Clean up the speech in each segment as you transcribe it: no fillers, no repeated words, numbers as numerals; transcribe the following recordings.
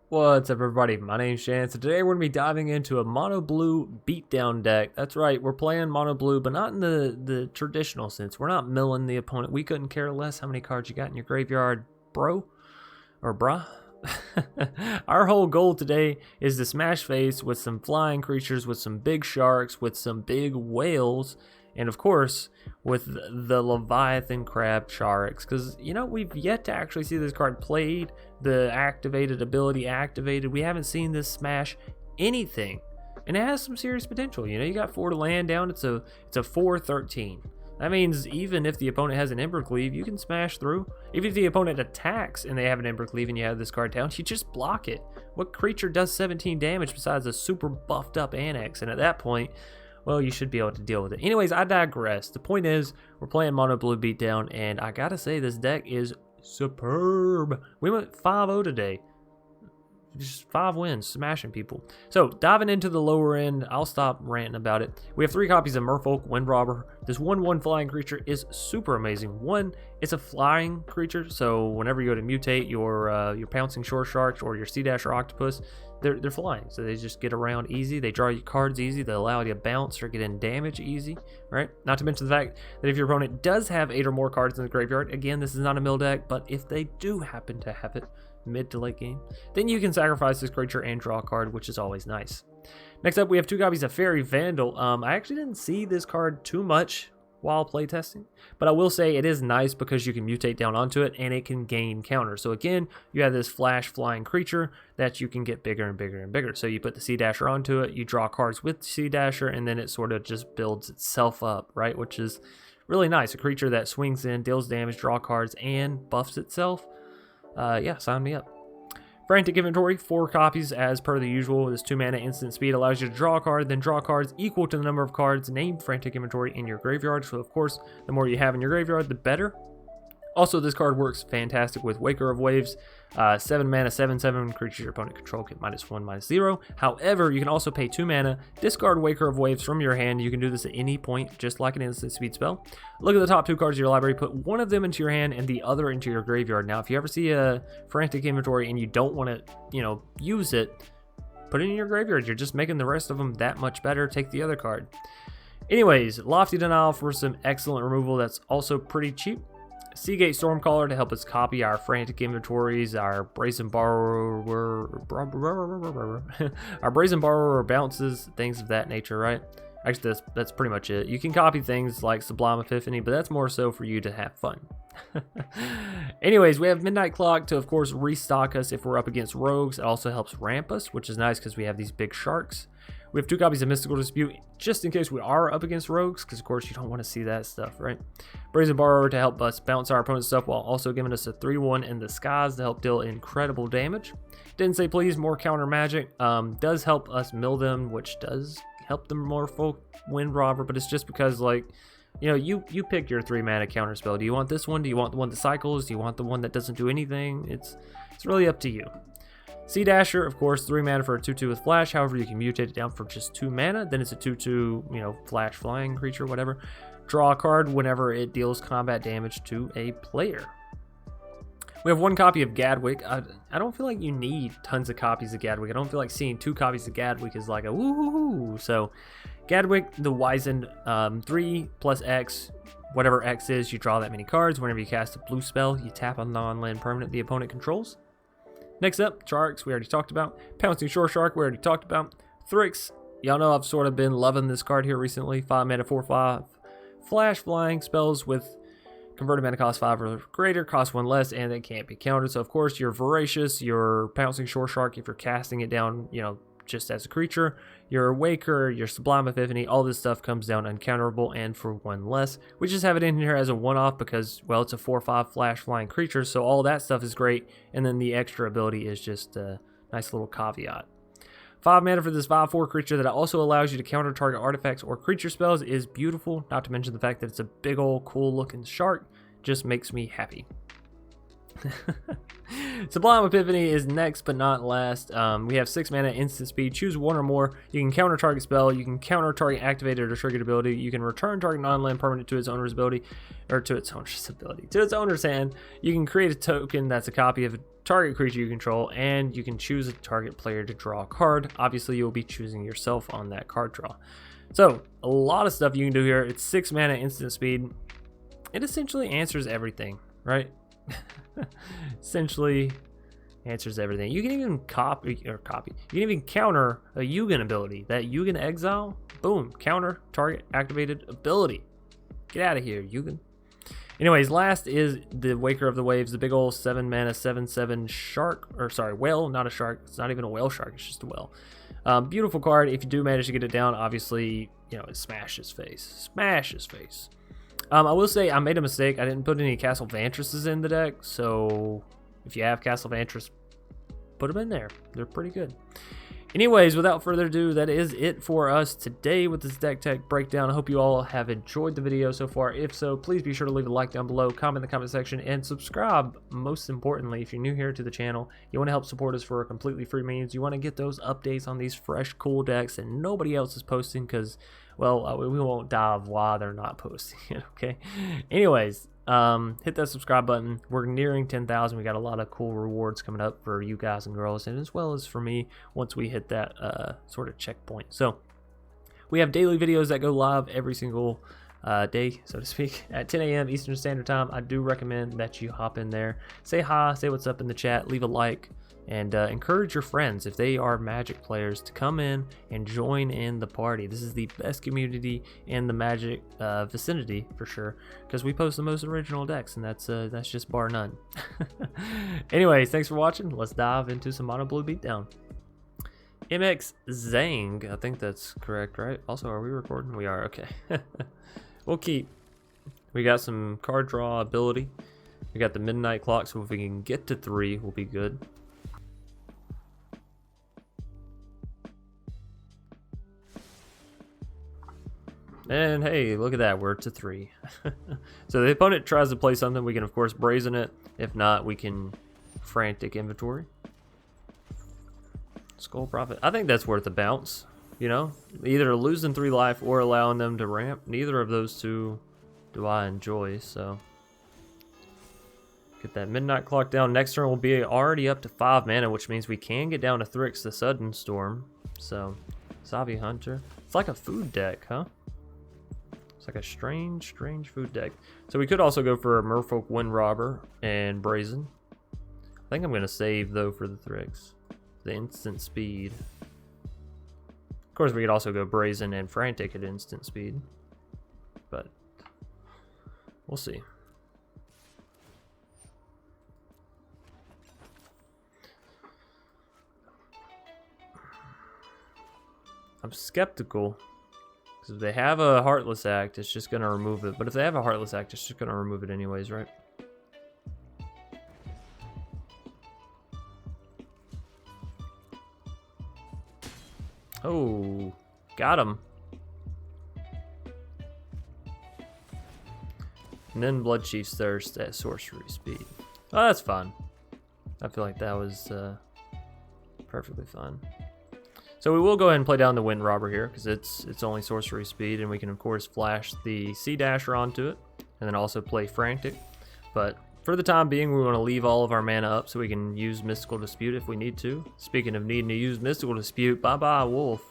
What's up, everybody? My name's Chance, and today we're going to be diving into a Mono Blue Beatdown Deck. That's right, we're playing Mono Blue, but not in the traditional sense. We're not milling the opponent. We couldn't care less how many cards you got in your graveyard, bro, or brah. Our whole goal today is to smash face with some flying creatures, with some big sharks, with some big whales, and of course, with the Leviathan Crab Charix. Because, you know, we've yet to actually see this card played, the activated ability activated. We haven't seen this smash anything. And it has some serious potential. You know, you got 4 to land down. It's a 4/13. That means even if the opponent has an Embercleave, you can smash through. Even if the opponent attacks and they have an Embercleave and you have this card down, you just block it. What creature does 17 damage besides a super buffed up Annex? And at that point, well, you should be able to deal with it. Anyways, I digress. The point is, we're playing Mono Blue Beatdown, and I gotta say, this deck is superb. We went 5-0 today. Just 5 wins, smashing people. So, diving into the lower end, I'll stop ranting about it. We have 3 copies of Merfolk Windrobber. This 1/1 flying creature is super amazing. One, it's a flying creature, so whenever you go to mutate your Pouncing Shoreshark or your Sea-Dasher Octopus, they're flying, so they just get around easy. They draw you cards easy. They allow you to bounce or get in damage easy, right? Not to mention the fact that if your opponent does have 8 or more cards in the graveyard, again, this is not a mill deck, but if they do happen to have it mid to late game, then you can sacrifice this creature and draw a card, which is always nice. Next up, we have 2 copies of Faerie Vandal. I actually didn't see this card too much while playtesting, but I will say it is nice because you can mutate down onto it and it can gain counters. So again, you have this flash flying creature that you can get bigger and bigger and bigger. So you put the Sea-Dasher onto it, you draw cards with Sea-Dasher, and then it sort of just builds itself up, right? Which is really nice. A creature that swings in, deals damage, draw cards, and buffs itself. Yeah, sign me up. Frantic Inventory, 4 copies as per the usual. This 2 mana instant speed allows you to draw a card, then draw cards equal to the number of cards named Frantic Inventory in your graveyard. So of course, the more you have in your graveyard, the better. Also, this card works fantastic with Waker of Waves. 7 mana, 7/7 creatures your opponent control get -1/-0. However, you can also pay 2 mana, discard Waker of Waves from your hand. You can do this at any point, just like an instant speed spell. Look at the top 2 cards of your library, put one of them into your hand and the other into your graveyard. Now, if you ever see a Frantic Inventory and you don't want to, use it, put it in your graveyard. You're just making the rest of them that much better. Take the other card. Anyways, Lofty Denial for some excellent removal that's also pretty cheap. Sea Gate Stormcaller to help us copy our Frantic Inventories, our Brazen Borrower, our Brazen Borrower bounces, things of that nature, right? Actually, that's pretty much it. You can copy things like Sublime Epiphany, but that's more so for you to have fun. Anyways, we have Midnight Clock to, of course, restock us if we're up against rogues. It also helps ramp us, which is nice because we have these big sharks. We have 2 copies of Mystical Dispute, just in case we are up against rogues, because of course you don't want to see that stuff, right? Brazen Borrower to help us bounce our opponent's stuff while also giving us a 3/1 in the skies to help deal incredible damage. Didn't say please, more counter magic. Does help us mill them, which does help the Merfolk Windrobber, but it's just because, like, you pick your 3 mana counter spell. Do you want this one? Do you want the one that cycles? Do you want the one that doesn't do anything? It's really up to you. Sea-Dasher, of course, 3 mana for a 2/2 with flash. However, you can mutate it down for just 2 mana. Then it's a 2/2, flash flying creature, whatever. Draw a card whenever it deals combat damage to a player. We have 1 copy of Gadwick. I don't feel like you need tons of copies of Gadwick. I don't feel like seeing 2 copies of Gadwick is like a woohoo. So, Gadwick, the Wizened, 3 plus X. Whatever X is, you draw that many cards. Whenever you cast a blue spell, you tap a non-land permanent the opponent controls. Next up, Charix, we already talked about. Pouncing Shoreshark, we already talked about. Thryx, y'all know I've sort of been loving this card here recently. 5 mana, 4/5. Flash flying spells with converted mana cost 5 or greater, cost 1 less, and it can't be countered. So, of course, your Voracious, your Pouncing Shoreshark, if you're casting it down, just as a creature, your Waker, your Sublime Epiphany, all this stuff comes down uncounterable and for 1 less. We just have it in here as a one-off because, well, it's a 4/5 flash flying creature, so all that stuff is great, and then the extra ability is just a nice little caveat. 5 mana for this 5/4 creature that also allows you to counter target artifacts or creature spells is beautiful, not to mention the fact that it's a big old cool looking shark just makes me happy. Sublime Epiphany is next but not last. We have 6 mana, instant speed. Choose one or more. You can counter target spell. You can counter target activated or triggered ability. You can return target non-land permanent to its owner's ability, or to its owner's ability, to its owner's hand. You can create a token that's a copy of a target creature you control, and you can choose a target player to draw a card. Obviously, you'll be choosing yourself on that card draw. So, a lot of stuff you can do here. It's 6 mana, instant speed. It essentially answers everything, right? Essentially answers everything. You can even copy. You can even counter a Yugen ability. That Yugen exile, boom, counter target activated ability. Get out of here, Yugen. Anyways, last is the Waker of the Waves, the big old 7 mana 7/7 shark, or sorry, whale, not a shark. It's not even a whale shark. It's just a whale. Beautiful card. If you do manage to get it down, obviously, you know, it smashes face. Smashes face. I will say I made a mistake. I didn't put any Castle Vantresses in the deck, so if you have Castle Vantress, put them in there. They're pretty good. Anyways, without further ado, that is it for us today with this deck tech breakdown. I hope you all have enjoyed the video so far. If so, please be sure to leave a like down below, comment in the comment section, and subscribe. Most importantly, if you're new here to the channel, you want to help support us for a completely free means. You want to get those updates on these fresh, cool decks that nobody else is posting because, well, we won't dive why they're not posting it, okay? Anyways, hit that subscribe button. We're nearing 10,000. We got a lot of cool rewards coming up for you guys and girls, and as well as for me once we hit that sort of checkpoint. So we have daily videos that go live every single day, so to speak, at 10 a.m. Eastern Standard Time. I do recommend that you hop in there, say hi, say what's up in the chat, leave a like, and encourage your friends, if they are Magic players, to come in and join in the party. This is the best community in the Magic vicinity for sure, because we post the most original decks, and that's just bar none. Anyways, thanks for watching. Let's dive into some Mono Blue Beatdown. MX Zang, I think that's correct, right? Also, are we recording? We are. Okay. We'll keep. We got some card draw ability. We got the midnight clock, so if we can get to 3, we'll be good. And hey, look at that, we're to 3. So the opponent tries to play something, we can of course brazen it. If not, we can Frantic Inventory. Skull Prophet. I think that's worth a bounce, you know? Either losing 3 life or allowing them to ramp. Neither of those two do I enjoy, so. Get that midnight clock down. Next turn will be already up to 5 mana, which means we can get down to Thryx the Sudden Storm. So, Savi Hunter. It's like a food deck, huh? Like a strange food deck. So we could also go for a Merfolk Windrobber and Brazen. I think I'm going to save, though, for the Thryx. The instant speed. Of course, we could also go Brazen and Frantic at instant speed. But we'll see. I'm skeptical. If they have a Heartless Act, it's just going to remove it. But if they have a Heartless Act, it's just going to remove it anyways, right? Oh, got him. And then Bloodchief's Thirst at sorcery speed. Oh, that's fine. I feel like that was perfectly fine. So we will go ahead and play down the Windrobber here, because it's only sorcery speed, and we can of course flash the Sea-Dasher onto it, and then also play Frantic. But for the time being, we want to leave all of our mana up so we can use Mystical Dispute if we need to. Speaking of needing to use Mystical Dispute, bye-bye Wolf.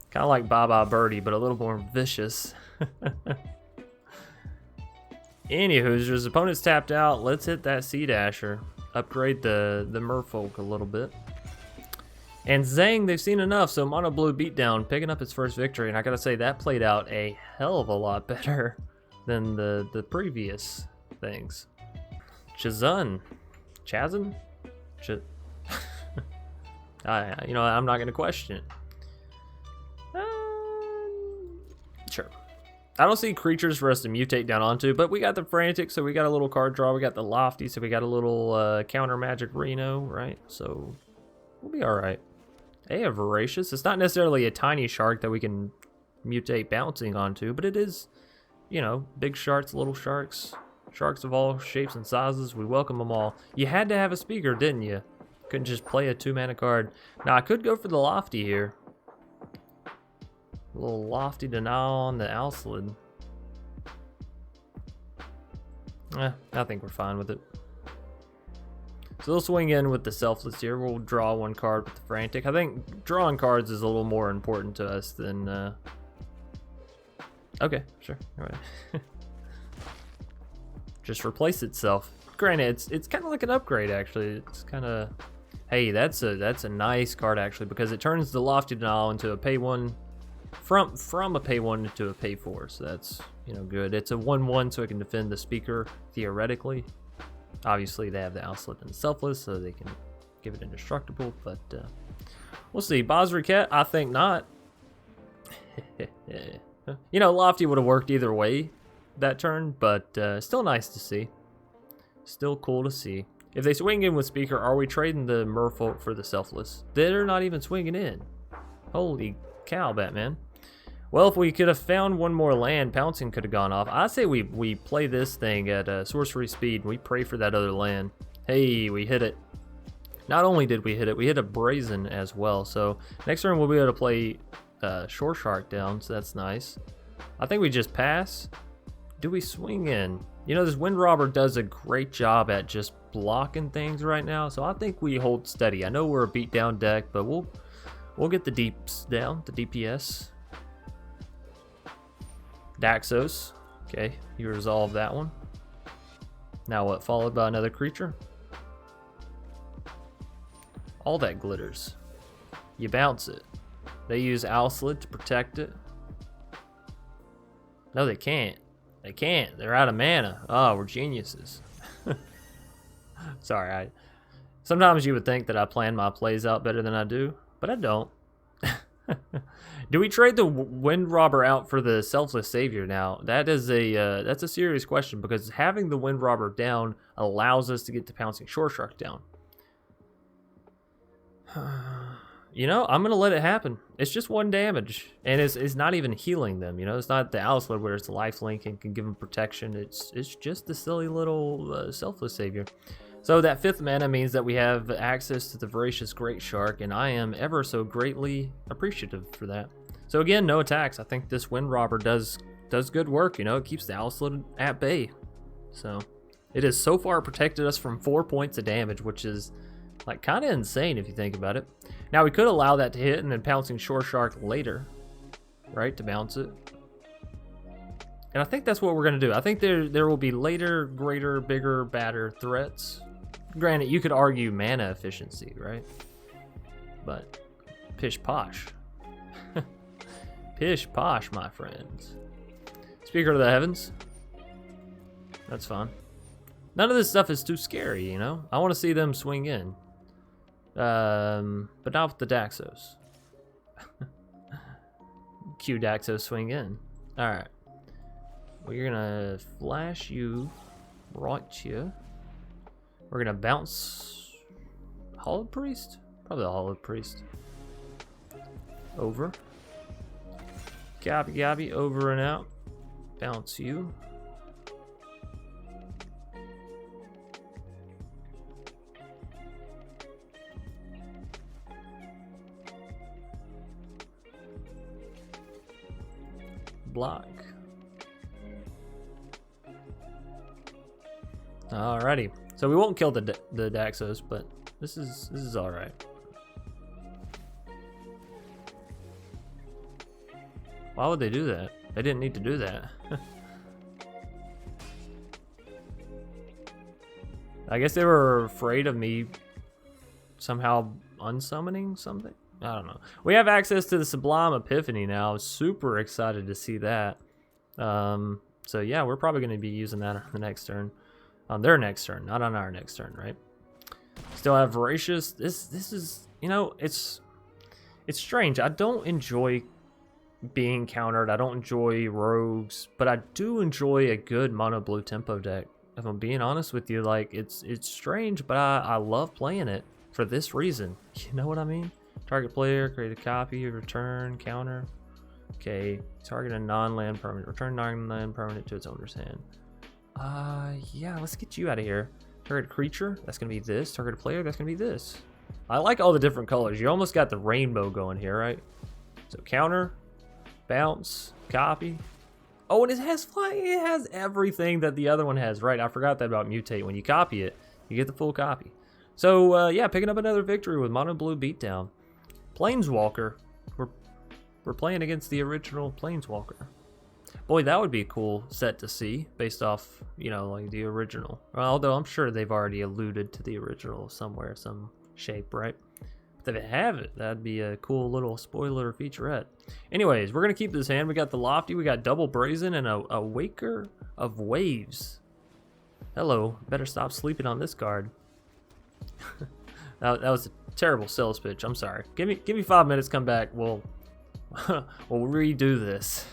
Kind of like bye-bye Birdie, but a little more vicious. Anywho, his opponent's tapped out. Let's hit that Sea-Dasher. Upgrade the Merfolk a little bit. And Zang, they've seen enough, so Mono Blue Beatdown picking up its first victory, and I gotta say that played out a hell of a lot better than the previous things. Chazun. Chazun? You know, I'm not gonna question it. Sure. I don't see creatures for us to mutate down onto, but we got the Frantic, so we got a little card draw. We got the Lofty, so we got a little counter magic Reno, right? So we'll be alright. Hey, a Voracious. It's not necessarily a tiny shark that we can mutate bouncing onto, but it is, you know, big sharks, little sharks. Sharks of all shapes and sizes, we welcome them all. You had to have a speaker, didn't you? Couldn't just play a 2-mana card. Now, I could go for the Lofty here. A little Lofty denial on the Owlslid. I think we're fine with it. So we'll swing in with the Selfless here. We'll draw 1 card with the Frantic. I think drawing cards is a little more important to us than... Okay, sure. All right. Just replace itself. Granted, it's kind of like an upgrade, actually. It's kind of... Hey, that's a nice card, actually, because it turns the Lofty Denial into a pay 1... From a pay 1 to a pay 4, so that's, you know, good. It's a 1/1, so it can defend the speaker, theoretically. Obviously, they have the Owlslid and Selfless, so they can give it indestructible, but we'll see. Basri Cat, I think not. You know, Lofty would have worked either way that turn, but still nice to see. Still cool to see. If they swing in with speaker, are we trading the Merfolk for the Selfless? They're not even swinging in. Holy cow, Batman. Well, if we could have found 1 more land, Pouncing could have gone off. I say we play this thing at sorcery speed. We pray for that other land. Hey, we hit it. Not only did we hit it, we hit a Brazen as well. So next turn we'll be able to play Shoreshark down, so that's nice. I think we just pass. Do we swing in? You know, this Windrobber does a great job at just blocking things right now, so I think we hold steady. I know we're a beatdown deck, but we'll get the deeps down, the DPS. Daxos. Okay, you resolve that one. Now what? Followed by another creature? All that glitters. You bounce it. They use Owlslid to protect it. No, they can't. They can't. They're out of mana. Oh, we're geniuses. Sorry, sometimes you would think that I plan my plays out better than I do, but I don't. Do we trade the Windrobber out for the Selfless Savior now? That is that's a serious question, because having the Windrobber down allows us to get the Pouncing Shoreshark down. You know, I'm gonna let it happen. It's just 1 damage, and it's not even healing them. You know, it's not the Owlslid where it's lifelink and can give them protection. It's just the silly little Selfless Savior. So that 5th mana means that we have access to the Voracious Greatshark, and I am ever so greatly appreciative for that. So again, no attacks. I think this Windrobber does good work. You know, it keeps the Owlslid at bay. So it has so far protected us from 4 points of damage, which is like kind of insane if you think about it. Now we could allow that to hit and then Pouncing Shoreshark later, right, to bounce it. And I think that's what we're gonna do. I think there will be later, greater, bigger, badder threats. Granted, you could argue mana efficiency, right? But pish posh. Pish posh, my friends. Speaker of the Heavens. That's fine. None of this stuff is too scary, you know? I want to see them swing in. But not with the Daxos. Q Daxos swing in. Alright. We're gonna flash you right here. We're gonna bounce Hollowed Priest? Probably the Hollowed Priest. Over. Gabby, over and out. Bounce you. Block. Alrighty. So we won't kill the Daxos, but this is all right. Why would they do that? They didn't need to do that. I guess they were afraid of me somehow unsummoning something. I don't know. We have access to the Sublime Epiphany now. Super excited to see that. So yeah, we're probably going to be using that on the next turn. On their next turn, not on our next turn, right? Still have Voracious. This is, you know, it's strange. I don't enjoy being countered. I don't enjoy rogues, but I do enjoy a good mono blue tempo deck. If I'm being honest with you, like it's strange, but I love playing it for this reason. You know what I mean? Target player, create a copy, return, counter. Okay, target a non-land permanent. Return non-land permanent to its owner's hand. Yeah, let's get you out of here. Target creature, that's gonna be this. Target player, that's gonna be this. I like all the different colors. You almost got the rainbow going here, right? So counter, bounce, copy. Oh, and it has flying. It has everything that the other one has, right? I forgot that about mutate. When you copy it, you get the full copy. So yeah, picking up another victory with Mono Blue Beatdown. Planeswalker. We're playing against the original Planeswalker. Boy, that would be a cool set to see based off, you know, like the original. Although I'm sure they've already alluded to the original somewhere, some shape, right? If they have it, that'd be a cool little spoiler featurette. Anyways, we're gonna keep this hand. We got the Lofty, we got double Brazen, and a Waker of Waves. Hello, better stop sleeping on this card. that was a terrible sales pitch. I'm sorry. Give me 5 minutes. Come back. We'll redo this.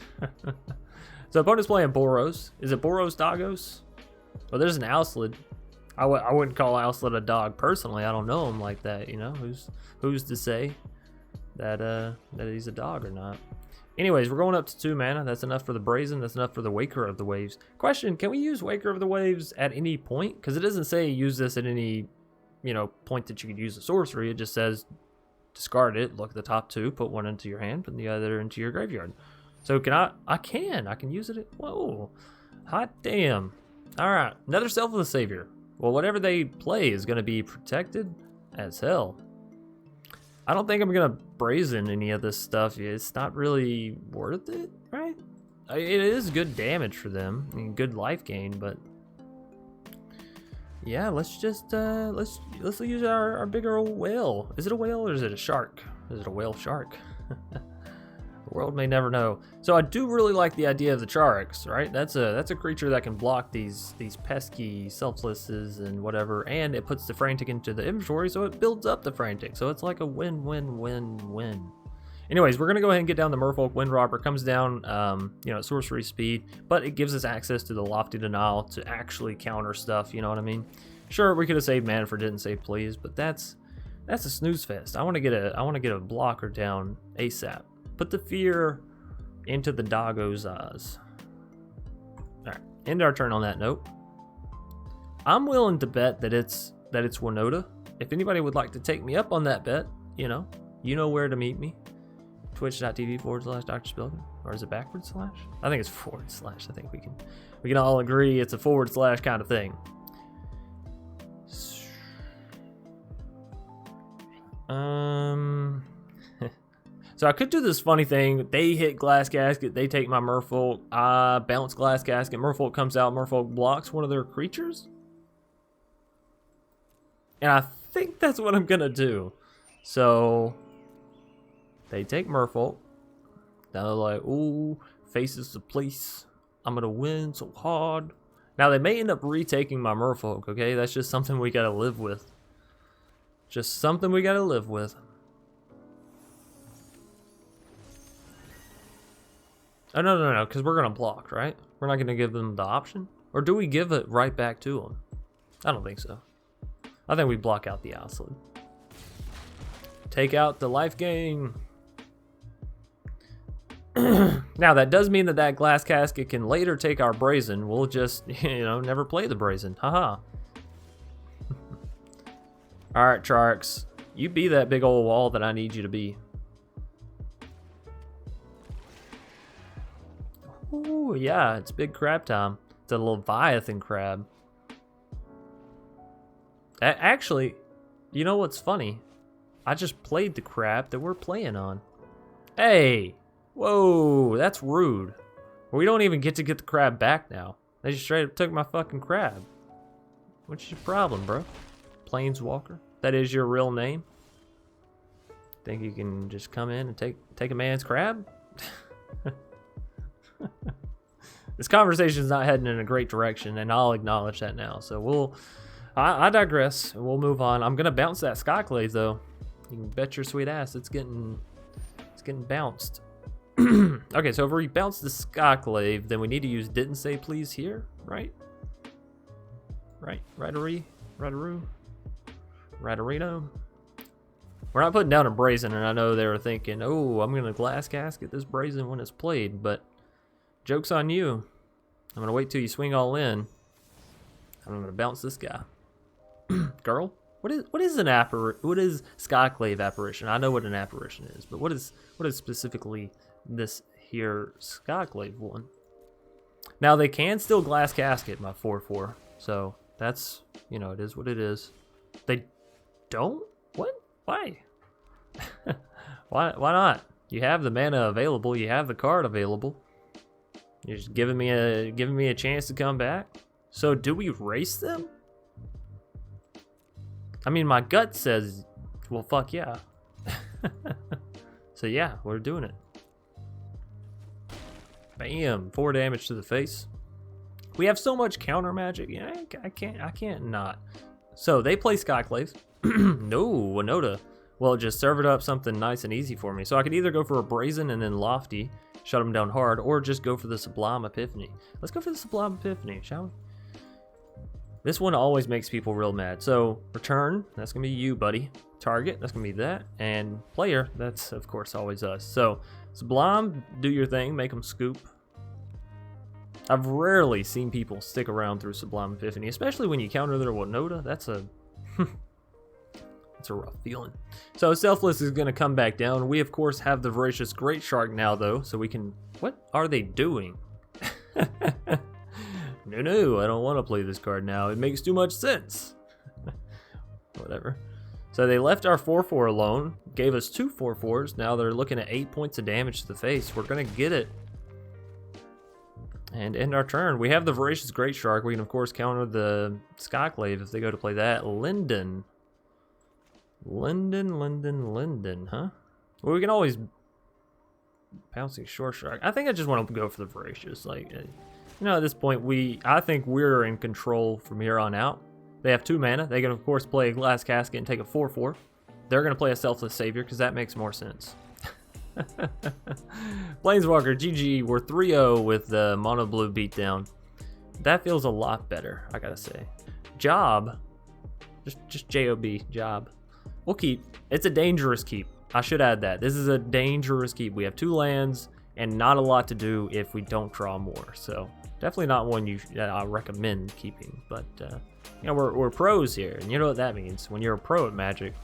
So opponent's playing Boros. Is it Boros Doggos? Well, there's an Owslid. I wouldn't call Owslid a dog personally. I don't know him like that. You know, who's to say that he's a dog or not? Anyways, we're going up to 2 mana. That's enough for the Brazen. That's enough for the Waker of the Waves. Question: can we use Waker of the Waves at any point? Because it doesn't say use this at any, you know, point that you could use a sorcery. It just says discard it. Look at the top 2. Put 1 into your hand. Put the other into your graveyard. So can I can use it. Whoa, hot damn. All right, another Selfless Savior. Well, whatever they play is going to be protected as hell. I don't think I'm going to Brazen any of this stuff. It's not really worth it, right? It is good damage for them. I mean, good life gain, but yeah, let's just let's use our bigger old whale. Is it a whale or is it a shark? Is it a whale shark? The world may never know. So I do really like the idea of the Charix, right? That's a creature that can block these pesky selflesses and whatever, and it puts the Frantic into the inventory, so it builds up the Frantic. So it's like a win-win-win-win. Anyways, we're gonna go ahead and get down the Merfolk Windrobber. Comes down, you know, sorcery speed, but it gives us access to the Lofty Denial to actually counter stuff. You know what I mean? Sure, we could have saved mana for Didn't Save Please, but that's a snooze fest. I want to get a blocker down ASAP. Put the fear into the doggo's eyes. Alright, end our turn on that note. I'm willing to bet that it's Winota. If anybody would like to take me up on that bet, you know where to meet me. Twitch.tv/Dr. Spilkin. Or is it /? I think it's /. I think we can all agree it's a / kind of thing. So I could do this funny thing. They hit Glass Casket. They take my Merfolk. I bounce Glass Casket. Merfolk comes out. Merfolk blocks one of their creatures. And I think that's what I'm going to do. So they take Merfolk. Now they're like, ooh, faces the place. I'm going to win so hard. Now they may end up retaking my Merfolk, okay? That's just something we got to live with. Just something we got to live with. Oh, no, because we're going to block, right? We're not going to give them the option? Or do we give it right back to them? I don't think so. I think we block out the Owslid. Take out the life gain. Now, that does mean that Glass Casket can later take our Brazen. We'll just, never play the Brazen. Haha. Alright, Charix. You be that big old wall that I need you to be. Ooh, yeah, it's big crab time. It's a Leviathan crab. Actually, you know what's funny? I just played the crab that we're playing on. Hey! Whoa, that's rude. We don't even get to get the crab back now. They just straight up took my fucking crab. What's your problem, bro? Planeswalker? That is your real name? Think you can just come in and take a man's crab? This conversation is not heading in a great direction, and I'll acknowledge that now. So I digress. We'll move on. I'm gonna bounce that Skyclave though. You can bet your sweet ass it's getting bounced. Okay, so if we bounce the Skyclave, then we need to use Didn't Say Please here, right? Right, Rightaroo. We're not putting down a Brazen, and I know they were thinking, oh, I'm gonna Glass Casket this Brazen when it's played, but joke's on you. I'm gonna wait till you swing all in. I'm gonna bounce this guy. Girl? What is an what is Skyclave apparition? I know what an apparition is, but what is specifically this here Skyclave one? Now they can still glass casket my 4/4, so that's, you know, it is what it is. They don't? What? Why? Why not? You have the mana available, you have the card available. You're just giving me a chance to come back. So do we race them? I mean, my gut says, well, fuck yeah. So yeah, we're doing it. Bam, 4 damage to the face. We have so much counter magic. Yeah, I can't not. So they play Skyclave. No, Winota. Well, just serve it up something nice and easy for me. So I could either go for a Brazen and then Lofty, shut them down hard, or just go for the Sublime Epiphany. Let's go for the Sublime Epiphany, shall we? This one always makes people real mad. So return, that's gonna be you, buddy. Target, that's gonna be that. And player, that's of course always us. So Sublime, do your thing, make them scoop. I've rarely seen people stick around through Sublime Epiphany, especially when you counter their Winota. That's a it's a rough feeling. So Selfless is gonna come back down. We of course have the Voracious Greatshark now though, so we can. What are they doing? No, I don't want to play this card now. It makes too much sense. Whatever. So they left our 4/4 alone, gave us 2 4/4s. Now they're looking at 8 points of damage to the face. We're gonna get it and end our turn. We have the Voracious Greatshark. We can of course counter the Skyclave if they go to play that. Linden, huh? Well, we can always Pouncing Shoreshark. I think I just want to go for the Voracious. Like, you know, at this point, I think we're in control from here on out. They have 2 mana. They can of course play a Glass Casket and take a 4/4. They're gonna play a Selfless Savior because that makes more sense. Planeswalker, GG. We're 3-0 with the Mono Blue Beatdown. That feels a lot better, I gotta say. Job, just J-O-B, job. We'll keep. It's a dangerous keep. I should add that. This is a dangerous keep. We have 2 lands and not a lot to do if we don't draw more. So definitely not one I recommend keeping. But you know, we're pros here, and you know what that means. When you're a pro at Magic,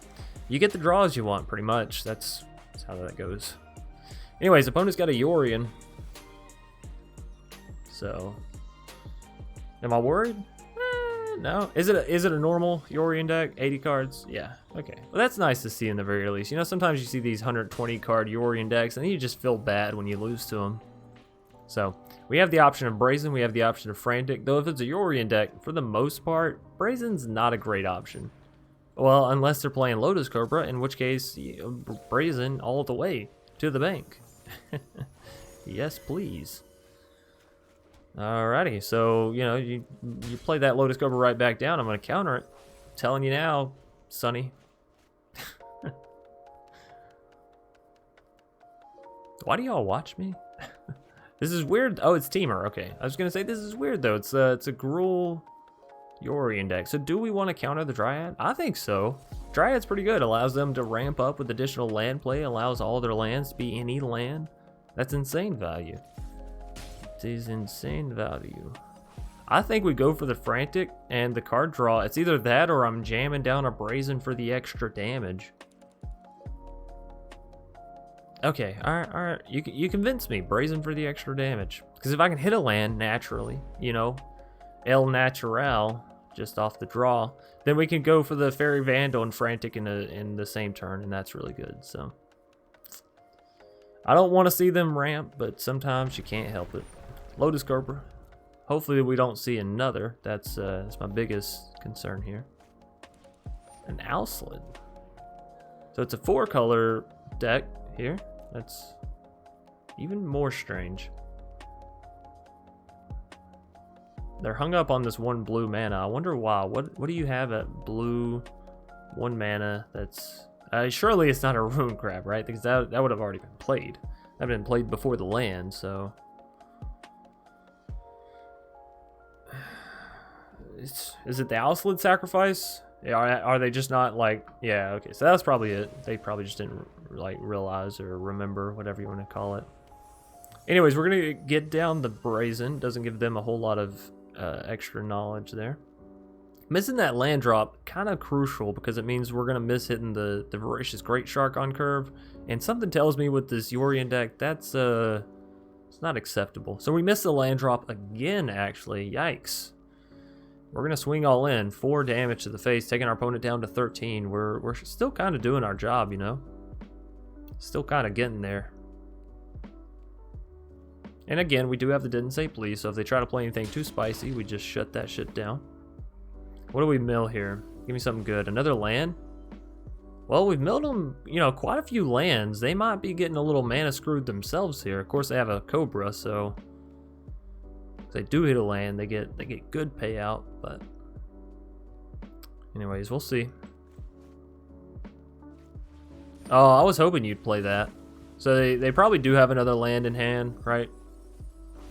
you get the draws you want, pretty much. That's how that goes. Anyways, opponent's got a Yorion. So, am I worried? No. Is it a normal Yorion deck? 80 cards? Yeah. Okay. Well, that's nice to see in the very least. You know, sometimes you see these 120 card Yorion decks, and you just feel bad when you lose to them. So, we have the option of Brazen. We have the option of Frantic. Though if it's a Yorion deck, for the most part, Brazen's not a great option. Well, unless they're playing Lotus Cobra, in which case, Brazen all the way to the bank. Yes, please. Alrighty, so, you know, you play that Lotus Cobra right back down. I'm going to counter it. I'm telling you now, Sonny. Why do y'all watch me? This is weird. Oh, it's Teamer. Okay, I was going to say this is weird, though. It's a Gruul Yorion deck. So do we want to counter the Dryad? I think so. Dryad's pretty good. Allows them to ramp up with additional land play. Allows all their lands to be any land. That's insane value. It is insane value. I think we go for the Frantic and the card draw. It's either that or I'm jamming down a Brazen for the extra damage. Okay, alright. You convinced me. Brazen for the extra damage. Because if I can hit a land naturally, you know, El Natural, just off the draw, then we can go for the Faerie Vandal and Frantic in the same turn, and that's really good. So I don't want to see them ramp, but sometimes you can't help it. Lotus Cobra. Hopefully we don't see another. That's my biggest concern here. An Owslid. So it's a 4-color deck here. That's even more strange. They're hung up on this 1 blue mana. I wonder why. What do you have at blue 1 mana that's... surely it's not a Rune Crab, right? Because that would have already been played. That would have been played before the land, so... Is it the Owslid sacrifice? Yeah, are they just not like... Yeah, okay, so that's probably it. They probably just didn't like realize or remember, whatever you want to call it. Anyways, we're going to get down the Brazen. Doesn't give them a whole lot of extra knowledge there. Missing that land drop, kind of crucial, because it means we're going to miss hitting the Voracious Greatshark on curve. And something tells me with this Yorion deck, that's it's not acceptable. So we missed the land drop again, actually. Yikes. We're going to swing all in. 4 damage to the face, taking our opponent down to 13. We're still kind of doing our job, you know? Still kind of getting there. And again, we do have the didn't say please, so if they try to play anything too spicy, we just shut that shit down. What do we mill here? Give me something good. Another land? Well, we've milled them, you know, quite a few lands. They might be getting a little mana screwed themselves here. Of course, they have a Cobra, so if they do hit a land, they get good payout. But anyways, we'll see. Oh, I was hoping you'd play that. So they probably do have another land in hand, right?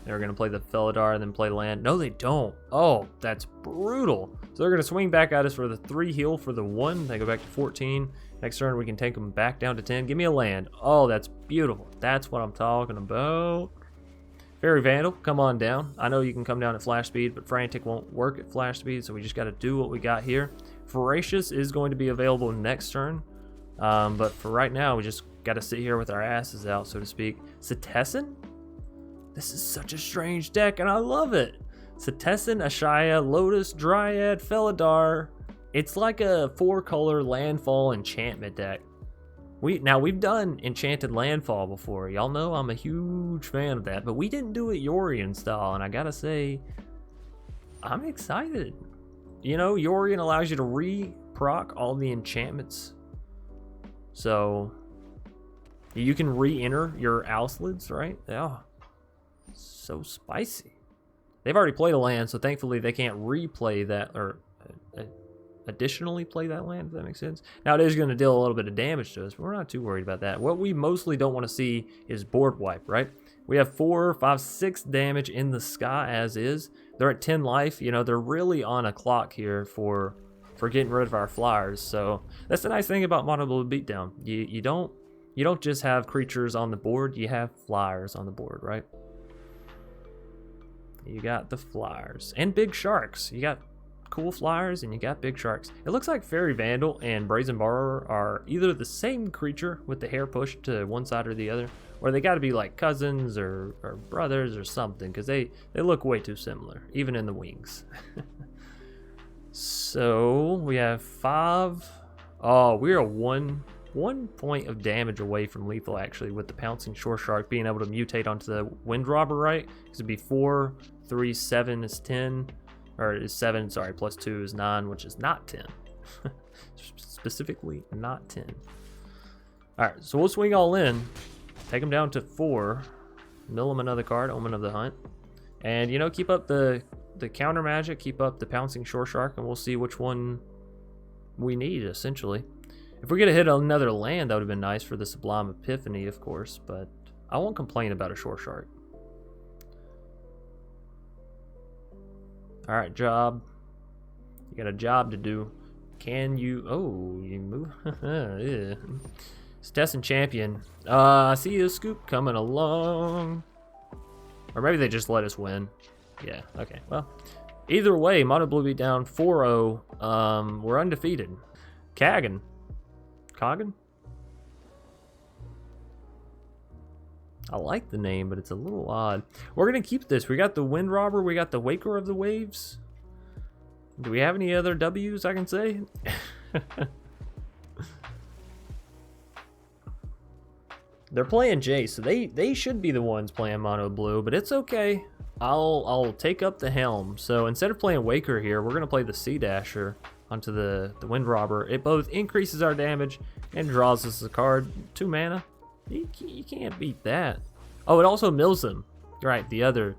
They're going to play the Felidar and then play land. No, they don't. Oh, that's brutal. So they're going to swing back at us for the 3 heal for the 1. They go back to 14. Next turn, we can take them back down to 10. Give me a land. Oh, that's beautiful. That's what I'm talking about. Faerie Vandal, come on down. I know you can come down at flash speed, but Frantic won't work at flash speed, so we just got to do what we got here. Voracious is going to be available next turn, but for right now, we just got to sit here with our asses out, so to speak. Setessan? This is such a strange deck, and I love it. Setessan, Ashaya, Lotus, Dryad, Felidar. It's like a 4-color landfall enchantment deck. We've done enchanted landfall before. Y'all know I'm a huge fan of that, but we didn't do it Yorion style, and I gotta say, I'm excited. You know, Yorion allows you to re-proc all the enchantments. So you can re-enter your Ouslids, right? Yeah. So spicy. They've already played a land, so thankfully they can't replay that or additionally play that land, if that makes sense. Now it is going to deal a little bit of damage to us, but we're not too worried about that. What we mostly don't want to see is board wipe, right? We have 4, 5, 6 damage in the sky as is. They're at 10 life. You know, they're really on a clock here for getting rid of our flyers. So that's the nice thing about Mono Blue Beatdown. You don't just have creatures on the board, you have flyers on the board, right? You got the flyers and big sharks. You got cool flyers and you got big sharks. It looks like Faerie Vandal and Brazen Borrower are either the same creature with the hair pushed to one side or the other, or they got to be like cousins or brothers or something, because they look way too similar, even in the wings. So we have 5. Oh, we are one point of damage away from lethal, actually, with the Pouncing Shoreshark being able to mutate onto the Windrobber, right? Because it'd be 4, 3, 7 is 10. Or is 7, sorry, plus 2 is 9, which is not 10. Specifically, not 10. Alright, so we'll swing all in. Take them down to 4. Mill them another card, Omen of the Hunt. And, you know, keep up the counter magic, keep up the Pouncing Shoreshark, and we'll see which one we need, essentially. If we get to hit another land, that would have been nice for the Sublime Epiphany, of course, but I won't complain about a Shoreshark. Alright, job. You got a job to do. Can you... Oh, you move? Yeah. Setessan Champion. I see a scoop coming along. Or maybe they just let us win. Yeah, okay. Well, either way, Mono Blue Beatdown 4-0. We're undefeated. Kagan. Kagan? I like the name, but it's a little odd. We're going to keep this. We got the Windrobber. We got the Waker of the Waves. Do we have any other W's I can say? They're playing Jace, so they should be the ones playing Mono Blue, but it's okay. I'll take up the helm. So instead of playing Waker here, we're going to play the Sea-Dasher onto the Windrobber. It both increases our damage and draws us a card. 2 mana. You can't beat that. Oh, it also mills them. Right, the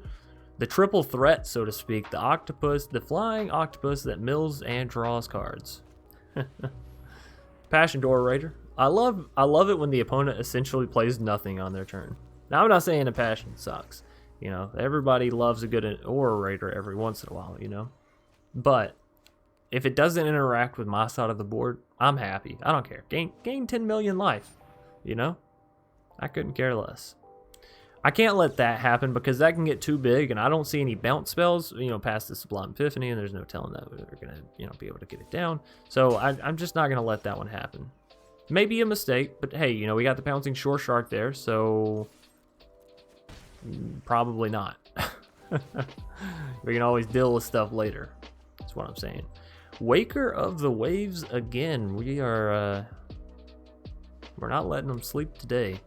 triple threat, so to speak. The octopus, the flying octopus that mills and draws cards. Passion Orator. I love it when the opponent essentially plays nothing on their turn. Now, I'm not saying a passion sucks. You know, everybody loves a good Orator every once in a while, you know. But if it doesn't interact with my side of the board, I'm happy. I don't care. Gain 10 million life, you know? I couldn't care less. I can't let that happen because that can get too big, and I don't see any bounce spells, you know, past the Sublime Epiphany, and there's no telling that we're going to, you know, be able to get it down. So I'm just not going to let that one happen. Maybe a mistake, but hey, you know, we got the Pouncing Shoreshark there, so probably not. We can always deal with stuff later. That's what I'm saying. Waker of the Waves again. We're not letting them sleep today.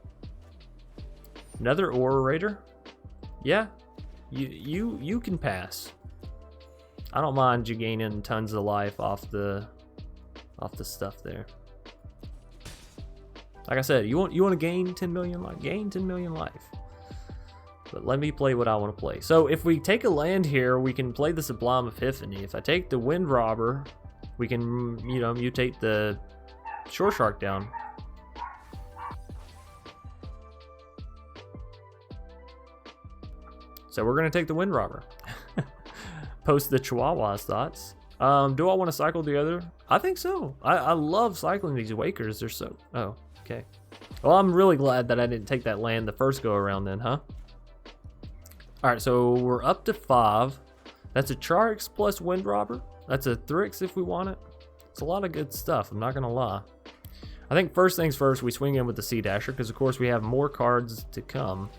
Another Orator. Yeah, you can pass. I don't mind you gaining tons of life off the stuff there. Like I said, you want to gain 10 million life, gain 10 million life. But let me play what I want to play. So if we take a land here, we can play the Sublime Epiphany. If I take the Windrobber, we can, you know, mutate the Shoreshark down. So we're going to take the Windrobber. Post the Chihuahua's thoughts. Do I want to cycle the other? I think so. I love cycling these Wakers. They're so... Oh, okay. Well, I'm really glad that I didn't take that land the first go around then, huh? Alright, so we're up to 5. That's a Charix plus Windrobber. That's a Thryx if we want it. It's a lot of good stuff, I'm not going to lie. I think first things first, we swing in with the Sea-Dasher, because of course we have more cards to come.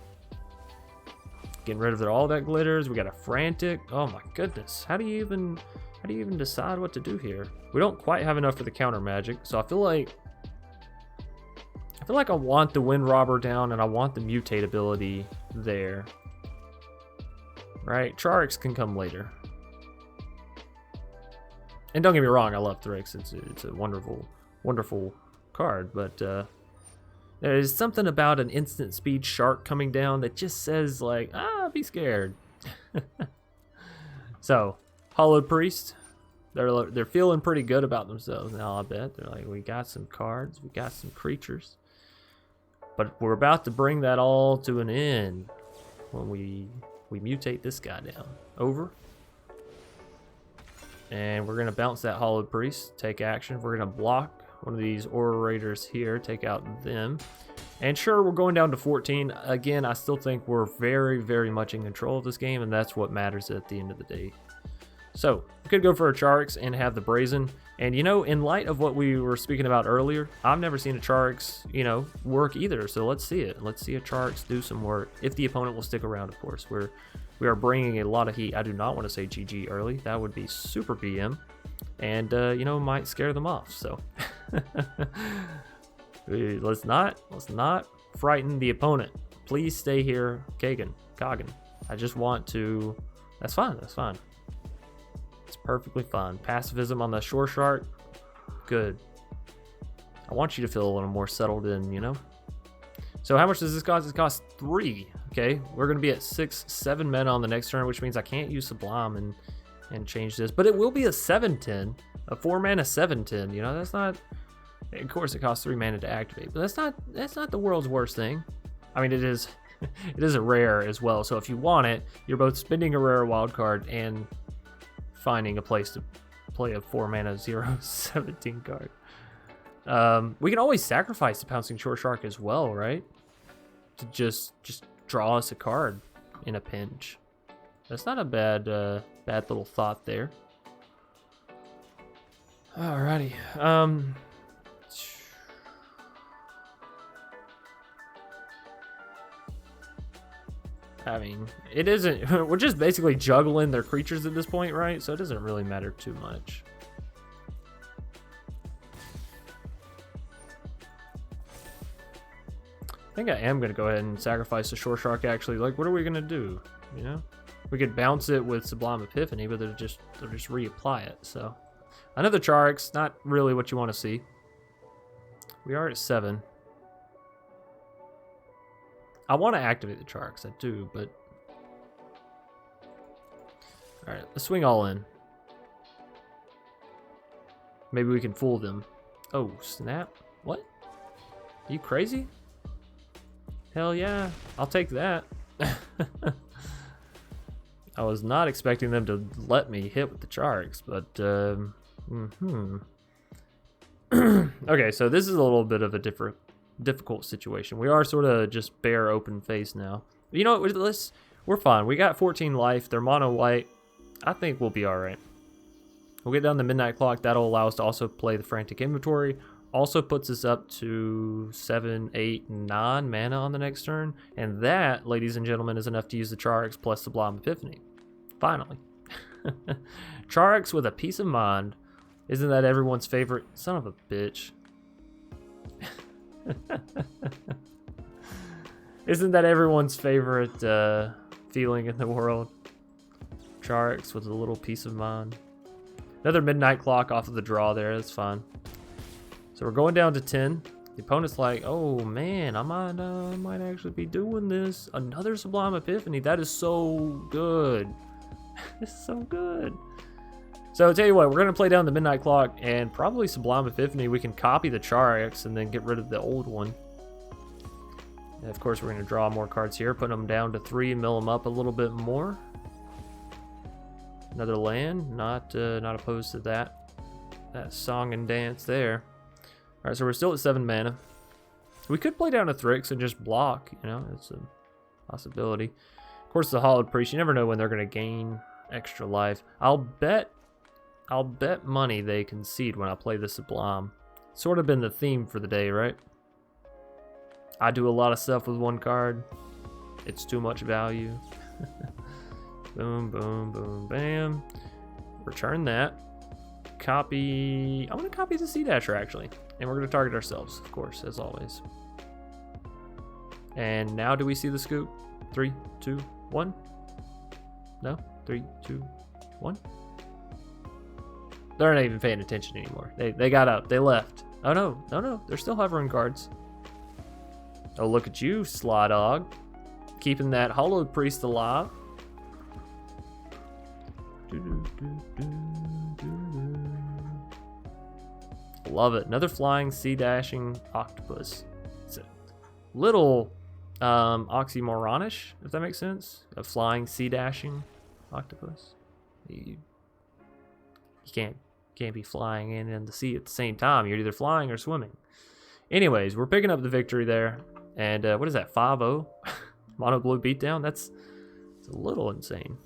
Getting rid of all that glitters. We got a Frantic. Oh my goodness. How do you even decide what to do here? We don't quite have enough for the counter magic, so I feel like I want the Windrobber down and I want the mutate ability there. Right? Charix can come later. And don't get me wrong, I love Thryx. It's a wonderful card, but there's something about an instant speed shark coming down that just says like, be scared. So, Hollowed Priest, they're feeling pretty good about themselves now, I bet. They're like, we got some cards, we got some creatures. But we're about to bring that all to an end when we mutate this guy down. Over. And we're gonna bounce that Hollowed Priest, take action. We're gonna block one of these Orators here, take out them. And sure, we're going down to 14. Again, I still think we're very, very much in control of this game, and that's what matters at the end of the day. So, we could go for a Charix and have the Brazen. And you know, in light of what we were speaking about earlier, I've never seen a Charix, you know, work either. So let's see it. Let's see a Charix do some work. If the opponent will stick around, of course. We are bringing a lot of heat. I do not want to say GG early. That would be super BM. And, you know, might scare them off. So, let's not frighten the opponent. Please stay here, Kagan. I just want to... That's fine. It's perfectly fine. Pacifism on the Shoreshark. Good. I want you to feel a little more settled in, you know? So how much does this cost? It costs 3. Okay, we're going to be at 6-7 mana on the next turn, which means I can't use Sublime and change this. But it will be a 7/10. A 4 mana 7/10. You know, that's not... Of course, it costs 3 mana to activate, but that's not the world's worst thing. I mean, it is a rare as well. So if you want it, you're both spending a rare wild card and finding a place to play a 4 mana 0/17 card. We can always sacrifice the Pouncing Shoreshark as well, right? To just draw us a card in a pinch. That's not a bad little thought there. Alrighty. I mean, it isn't... We're just basically juggling their creatures at this point, right? So it doesn't really matter too much. I think I am going to go ahead and sacrifice the Shoreshark, actually. Like, what are we going to do? You know? We could bounce it with Sublime Epiphany, but they'll just reapply it, so... Another Charix, not really what you want to see. We are at 7. I want to activate the Charix, I do, but... Alright, let's swing all in. Maybe we can fool them. Oh, snap. What? Are you crazy? Hell yeah, I'll take that. I was not expecting them to let me hit with the Charix, but... Okay, so this is a little bit of a difficult situation. We are sort of just bare open face now. You know what? We're fine. We got 14 life. They're mono white. I think we'll be all right. We'll get down the midnight clock. That'll allow us to also play the Frantic Inventory. Also puts us up to 7, 8, 9 mana on the next turn. And that, ladies and gentlemen, is enough to use the Charix plus Sublime Epiphany. Finally. Charix with a peace of mind. Isn't that everyone's favorite? Son of a bitch. Isn't that everyone's favorite feeling in the world? Charix with a little peace of mind. Another midnight clock off of the draw there. That's fine. So we're going down to 10. The opponent's like, oh man, I might actually be doing this. Another Sublime Epiphany. That is so good. This is so good. So I'll tell you what, we're going to play down the midnight clock and probably Sublime Epiphany. We can copy the Charix and then get rid of the old one. And of course, we're going to draw more cards here, putting them down to 3, mill them up a little bit more. Another land, not opposed to that. That song and dance there. All right, so we're still at 7 mana. We could play down a Thryx and just block, you know, it's a possibility. Of course, the Hollowed Priest, you never know when they're going to gain extra life. I'll bet money they concede when I play the Sublime. Sort of been the theme for the day, right? I do a lot of stuff with one card. It's too much value. Boom, boom, boom, bam. Return that. Copy. I'm going to copy the Sea-Dasher, actually. And we're going to target ourselves, of course, as always. And now do we see the scoop? 3, 2, 1. No? 3, 2, 1. They're not even paying attention anymore. They got up. They left. Oh, no. No, no. They're still hovering cards. Oh, look at you, Sly Dog. Keeping that Hollowed Priest alive. Love it. Another flying sea-dashing octopus. It's a little oxymoronish, if that makes sense. A flying sea-dashing octopus. You can't be flying in the sea at the same time. You're either flying or swimming. Anyways, we're picking up the victory there. And what is that, 5-0? Mono Blue Beatdown? That's a little insane.